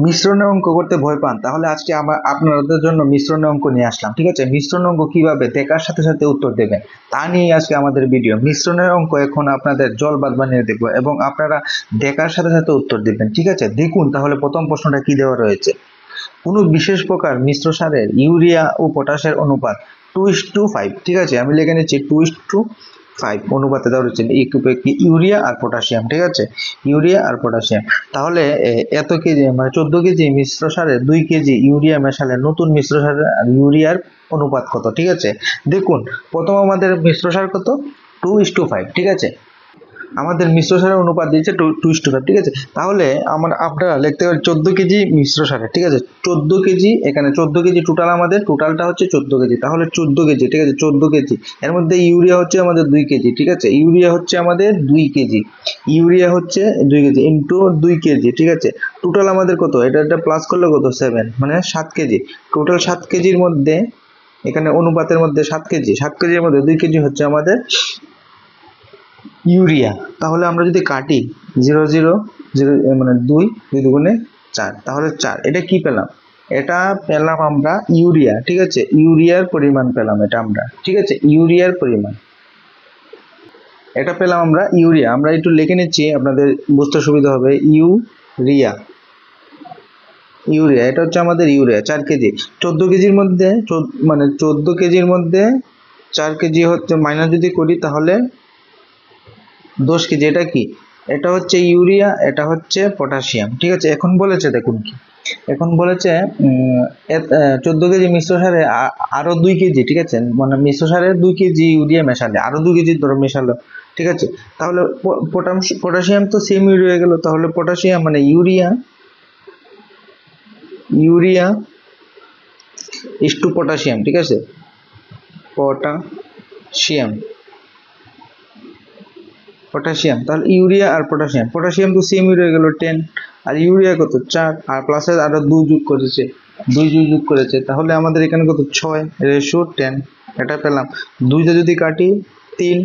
মিশ্রণের অঙ্ক করতে ভয় পান, তাহলে আজকে আমরা আপনাদের জন্য মিশ্রণের অঙ্ক নিয়ে আসলাম। ঠিক আছে, মিশ্রণের অঙ্ক কিভাবে দেখার সাথে সাথে উত্তর দেবেন তা নিয়ে আজকে আমাদের ভিডিও। মিশ্রণের অঙ্ক এখন আপনাদের জল বাদ বানিয়ে দেব এবং আপনারা দেখার সাথে সাথে উত্তর দিবেন। ঠিক আছে, দেখুন তাহলে প্রথম প্রশ্নটা কি দেওয়া রয়েছে। কোনো বিশেষ প্রকার মিশ্র সারের ইউরিয়া ও পটাশের অনুপাত 2:5। ঠিক আছে, আমি লিখে নিচ্ছি 2:5 অনুপাতে দেওয়া রয়েছে ইউরিয়া আর পটাশিয়াম। ঠিক আছে, ইউরিয়া আর পটাশিয়াম। তাহলে এত কেজি মানে 14 কেজি মিশ্র সারে 2 কেজি ইউরিয়া মেশালে নতুন মিশ্র সারের ইউরিয়ার অনুপাত কত? ঠিক আছে, দেখুন প্রথম আমাদের মিশ্র সার কত, 2:5। ঠিক আছে, আমাদের মিশ্র সারের অনুপাত দিয়েছে 2:5। ঠিক আছে, তাহলে আপনারা লিখতে পারেন 14 কেজি মিশ্র সারে। ঠিক আছে, 14 কেজি, এখানে 14 কেজি টোটাল, আমাদের টোটালটা হচ্ছে 14 কেজি, তাহলে 14 কেজি। ঠিক আছে, 14 কেজি, এর মধ্যে ইউরিয়া হচ্ছে আমাদের 2 কেজি। ঠিক আছে, ইউরিয়া হচ্ছে আমাদের 2 কেজি, ইউরিয়া হচ্ছে 2 কেজি ইন্টু 2 কেজি। ঠিক আছে, টোটাল আমাদের কত, এটা প্লাস করলে কত, 7, মানে 7 কেজি। টোটাল 7 কেজির মধ্যে, এখানে অনুপাতের মধ্যে 7 কেজি, 7 কেজির মধ্যে 2 কেজি হচ্ছে আমাদের ইউরিয়া। তাহলে আমরা যদি কাটি 0 0 0, মানে 2 2 দুগুণে 4, তাহলে 4। এটা কি পেলাম, এটা পেলাম আমরা ইউরিয়া। ঠিক আছে, ইউরিয়ার পরিমাণ পেলাম এটা আমরা। ঠিক আছে, ইউরিয়ার পরিমাণ এটা পেলাম আমরা ইউরিয়া। আমরা একটু লিখে নিচ্ছি, আপনাদের বুঝতে সুবিধা হবে। ইউরিয়া, ইউরিয়া এটা হচ্ছে আমাদের ইউরিয়া 4 কেজি। 14 কেজির মধ্যে মানে 14 কেজির মধ্যে 4 কেজি হচ্ছে মাইনাস যদি করি তাহলে 10 কেজি। এটা কি, এটা হচ্ছে ইউরিয়া, এটা হচ্ছে পটাশিয়াম। ঠিক আছে, এখন বলেছে দেখুন কি, এখন বলেছে 14 কেজি মিশ্র সারে আরো 2 কেজি। ঠিক আছে, মানে মিশ্র সারে 2 কেজি ইউরিয়া মেশালে আরো 2 কেজি ধরো মেশালো। ঠিক আছে, তাহলে পটাশিয়াম তো সেম রয়ে গেল, তাহলে পটাশিয়াম মানে urea, urea is to potassium. ঠিক আছে, পটাশিয়াম, পটাশিয়াম, তাহলে ইউরিয়া আর পটাশিয়াম, পটাশিয়াম তো সেম রয়ে গেল 10, আর ইউরিয়া কত 4, আর প্লাসে আরো 2 যোগ করেছে, 2 যোগ করেছে, তাহলে আমাদের এখানে কত 6:10। এটা পেলাম। 2টা যদি কাটি 3,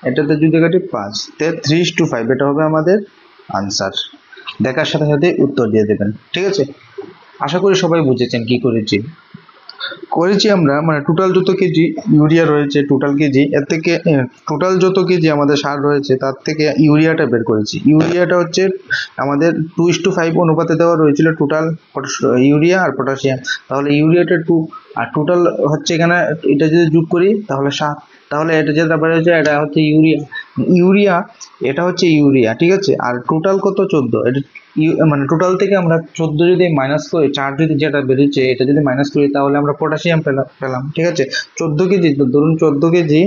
এটাতে যদি কাটি 5, 3:5। এটা হবে আমাদের আনসার। দেখার সাথে সাথে উত্তর দিয়ে দেবেন। ঠিক আছে, আশা করি সবাই বুঝেছেন কি করেছি। আমরা মানে টোটাল যত কেজি ইউরিয়া রয়েছে, টোটাল কেজি, এর থেকে টোটাল যত কেজি আমাদের সার রয়েছে তার থেকে ইউরিয়াটা বের করেছি। ইউরিয়াটা হচ্ছে আমাদের 2:5 অনুপাতে দেওয়া রয়েছিল টোটাল ইউরিয়া আর পটাশিয়াম, তাহলে ইউরিয়াটা 2, আর টোটাল হচ্ছে এখানে এটা যদি যোগ করি তাহলে 7, তাহলে এটা যেটা বেরোচ্ছে এটা হচ্ছে ইউরিয়া। ইউরিয়া এটা হচ্ছে ইউরিয়া। ঠিক আছে, আর টোটাল কত 14, এটা মানে টোটাল থেকে আমরা 14 যদি মাইনাস করি, 4 যদি যেটা বেরিয়েছে এটা যদি মাইনাস করি তাহলে আমরা পটাশিয়াম পেলাম। ঠিক আছে, 14 কেজি, তো ধরুন 14 কেজি,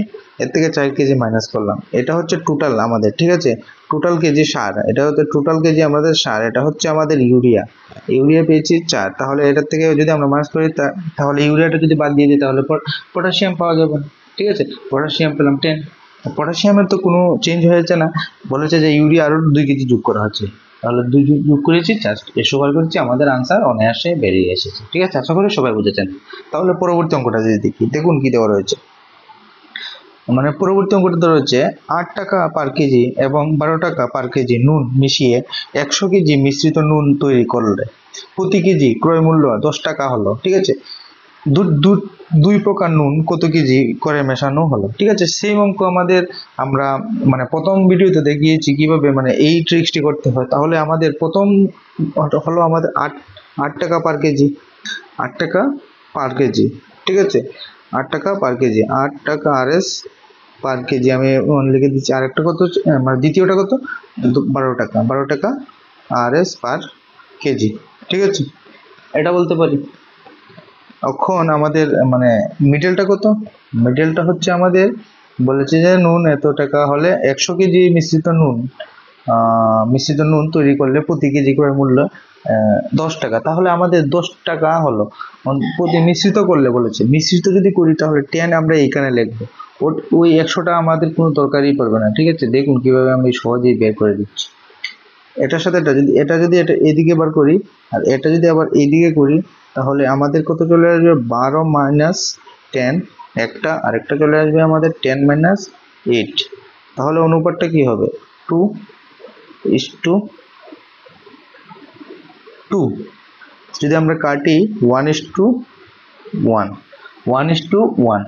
এর থেকে 4 কেজি মাইনাস করলাম, এটা হচ্ছে টোটাল আমাদের। ঠিক আছে, টোটাল কেজি সার, এটা হচ্ছে টোটাল কেজি আমাদের সার, এটা হচ্ছে আমাদের ইউরিয়া। ইউরিয়া পেয়েছি 4, তাহলে এটার থেকে যদি আমরা মাইনাস করি তাহলে ইউরিয়াটা যদি বাদ দিয়ে দিই তাহলে পটাশিয়াম পাওয়া যাবে। ঠিক আছে, পটাশিয়াম পেলাম 10। পটাশিয়ামের তো কোনো চেঞ্জ হয়েছে না, বলেছে যে ইউরিয়া আরো 2 কেজি যোগ করা হচ্ছে, তাহলে 2 যোগ করেছি, জাস্ট এসো বার করেছি, আমাদের আনসার অনায়াসে বেরিয়ে এসেছে। ঠিক আছে, আশা করি সবাই বুঝেছেন। তাহলে পরবর্তী অঙ্কটা যদি দেখি, দেখুন কি দেওয়া রয়েছে। মানে পরবর্তী অঙ্কটা দেওয়া রয়েছে 8 টাকা পার কেজি এবং 12 টাকা পার কেজি নুন মিশিয়ে 100 কেজি মিশ্রিত নুন তৈরি করলে প্রতি কেজি ক্রয় মূল্য 10 টাকা হলো। ঠিক আছে, দুই প্রকার নুন কত কেজি করে মেশানো হলো। ঠিক আছে, সেম অঙ্ক আমাদের আমরা মানে প্রথম ভিডিওতে দেখিয়েছি কিভাবে মানে এই ট্রিক্সটি করতে হয়। তাহলে আমাদের প্রথম হলো আমাদের 8 টাকা পার কেজি, 8 টাকা পার কেজি। ঠিক আছে, 8 টাকা পার কেজি, 8 টাকা আরএস পার কেজি। আমি লিখে দিচ্ছি, আরেকটা কত মানে দ্বিতীয়টা কত, 12 টাকা, 12 টাকা আরএস পার কেজি। ঠিক আছে, এটা বলতে পারি। এখন আমাদের মানে মিডলটা কত, মিডলটা হচ্ছে আমাদের বলেছে যে নুন এত টাকা হলে 100 কেজি মিশ্রিত নুন তৈরি করলে প্রতি কেজি করে মূল্য 10 টাকা, তাহলে আমাদের 10 টাকা হলো প্রতি মিশ্রিত করলে বলেছে। মিশ্রিত যদি করি তাহলে 10 আমরা এইখানে লিখবো, ওই 100টা আমাদের কোনো দরকারই পড়বে না। ঠিক আছে, দেখুন কিভাবে আমি সহজেই বের করে দিচ্ছি। এটার সাথে এটা যদি এটা এদিকে বার করি আর এটা যদি আবার এইদিকে করি তাহলে আমাদের কত চলে আসবে, 12 মাইনাস 10 একটা, আরেকটা চলে আসবে আমাদের 10 মাইনাস 8। তাহলে অনুপাতটা কি হবে, 2:2 2 যদি আমরা কাটি 1:1 1:1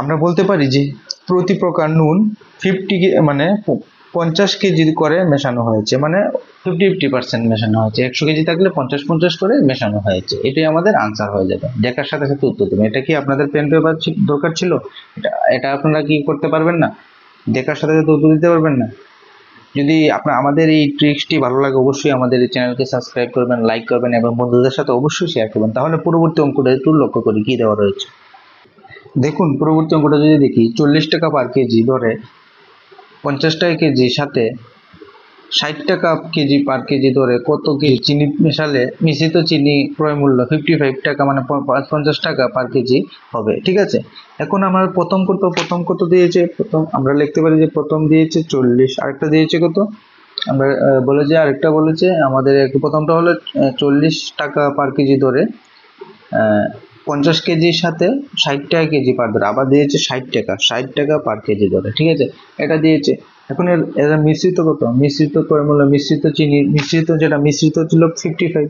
আমরা বলতে পারি যে প্রতি প্রকার নুন 50 মানে 50 কেজি করে মেশানো হয়েছে, মানে 50-50% মেশানো হয়েছে। 100 কেজি থাকলে 50-50 করে মেশানো হয়েছে। এটাই আমাদের আনসার হয়ে যাবে। দেখার সাথে সাথে উত্তর দেবেন। এটা কি আপনাদের পেন পেপার দরকার ছিল? এটা আপনারা কি করতে পারবেন না? দেখার সাথে সাথে উত্তর দিতে পারবেন না? যদি আপনার আমাদের এই ট্রিক্সটি ভালো লাগে অবশ্যই আমাদের এই চ্যানেলকে সাবস্ক্রাইব করবেন, লাইক করবেন এবং বন্ধুদের সাথে অবশ্যই শেয়ার করবেন। তাহলে পরবর্তী অঙ্কটা একটু লক্ষ্য করি কি দেওয়া রয়েছে। দেখুন পরবর্তী অঙ্কটা যদি দেখি 40 টাকা পার কেজি ধরে 50 টাকা কেজির সাথে 60 টাকা কেজি পার কেজি ধরে কত কেজি চিনি মেশালে মিশ্রিত চিনি ক্রয় মূল্য 55 টাকা মানে 50 টাকা পার কেজি হবে। ঠিক আছে, এখন আমার প্রথম কত দিয়েছে, প্রথম আমরা লিখতে পারি যে প্রথম দিয়েছে 40, আরেকটা দিয়েছে কত আমরা বলেছে, আরেকটা বলেছে আমাদের প্রথমটা হলো 40 টাকা পার কেজি ধরে 50 কেজির সাথে 60 টাকা কেজি পার ধরে, আবার দিয়েছে 60 টাকা পার কেজি ধরে। ঠিক আছে, এটা দিয়েছে। এখন এর মিশ্রিত কত, মিশ্রিত ক্রয় মূল্য, মিশ্রিত চিনি মিশ্রিত ছিল 55।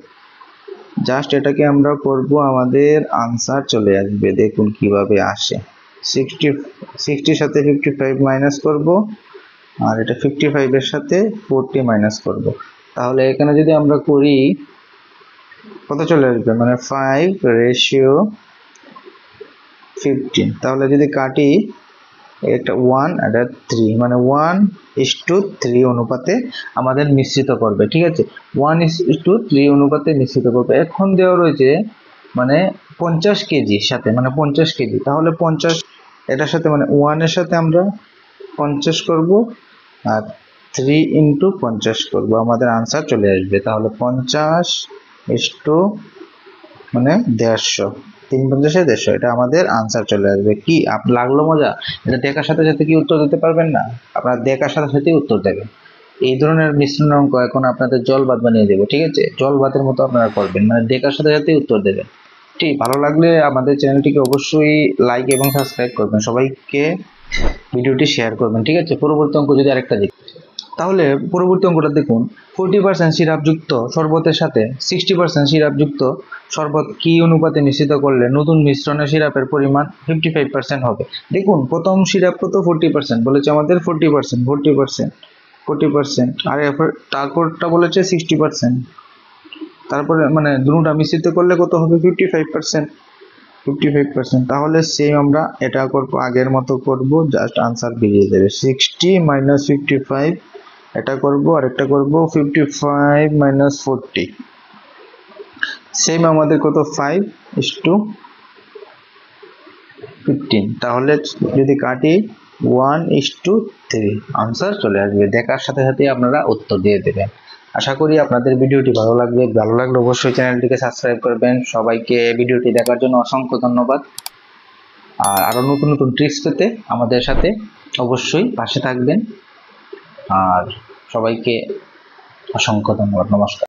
জাস্ট এটাকে আমরা করব, আমাদের আনসার চলে আসবে। দেখুন কিভাবে আসে। 60 সাথে 55 মাইনাস করব, আর এটা 55 এর সাথে 40 মাইনাস করব। তাহলে এখানে যদি আমরা করি কত চলে আসবে, মানে 5:15। তাহলে যদি কাটি একটা 1 এটা 3, মানে 1:3 অনুপাতে আমাদের মিশ্রিত করবে। ঠিক আছে, 1:3 অনুপাতে মিশ্রিত করবে। এখন দেওয়া রয়েছে মানে 50 কেজির সাথে, মানে 50 কেজি, তাহলে 50 এটার সাথে মানে 1 এর সাথে আমরা 50 করব আর 3 × 50 করব, আমাদের আনসার চলে আসবে। তাহলে 50 মানে 150, 3×50 150, এটা আমাদের আনসার চলে আসবে। কি লাগলো মজা? এটা দেখার সাথে সাথে কি উত্তর দিতে পারবেন না? আপনারা দেখার সাথে সাথে উত্তর দেবেন। এই ধরনের মিশ্রণ অঙ্ক এখন আপনাদের জল ভাত বানিয়ে দেবো। ঠিক আছে, জল ভাতের মতো আপনারা করবেন, মানে দেখার সাথে সাথে উত্তর দেবেন। ঠিক, ভালো লাগলে আমাদের চ্যানেলটিকে অবশ্যই লাইক এবং সাবস্ক্রাইব করবেন, সবাইকে ভিডিওটি শেয়ার করবেন। ঠিক আছে, পরবর্তী অঙ্ক যদি আরেকটা দেখি, তাহলে পরবর্তী অঙ্কটা দেখুন 40% সিরাপযুক্ত শরবতের সাথে 60% সিরাপযুক্ত শরবত কি অনুপাতে মিশ্রিত করলে নতুন মিশ্রণের সিরাপের পরিমাণ 55% হবে। দেখুন প্রথম সিরাপ কত 40% বলেছে আমাদের, 40%, আর তারপরটা বলেছে 60%, তারপরে মানে দুটোটা মিশ্রিত করলে কত হবে 55%। তাহলে সেম আমরা এটা করব, আগের মতো করব, জাস্ট আনসার বেরিয়ে যাবে। 60 - 55 এটা করব, আর একটা করব 55 - 40, সেম আমাদের কত 5:15। তাহলে যদি কাটি 1:3, আনসার চলে আসবে। দেখার সাথে সাথে আপনারা উত্তর দিয়ে দেবেন। আশা করি আপনাদের ভিডিওটি ভালো লাগবে। ভালো লাগলে অবশ্যই চ্যানেলটিকে সাবস্ক্রাইব করবেন। সবাইকে ভিডিওটি দেখার জন্য অসংখ্য ধন্যবাদ। আর আরো নতুন নতুন ট্রিক্স পেতে আমাদের সাথে অবশ্যই পাশে থাকবেন। আর সবাইকে অসংখ্য ধন্যবাদ। নমস্কার।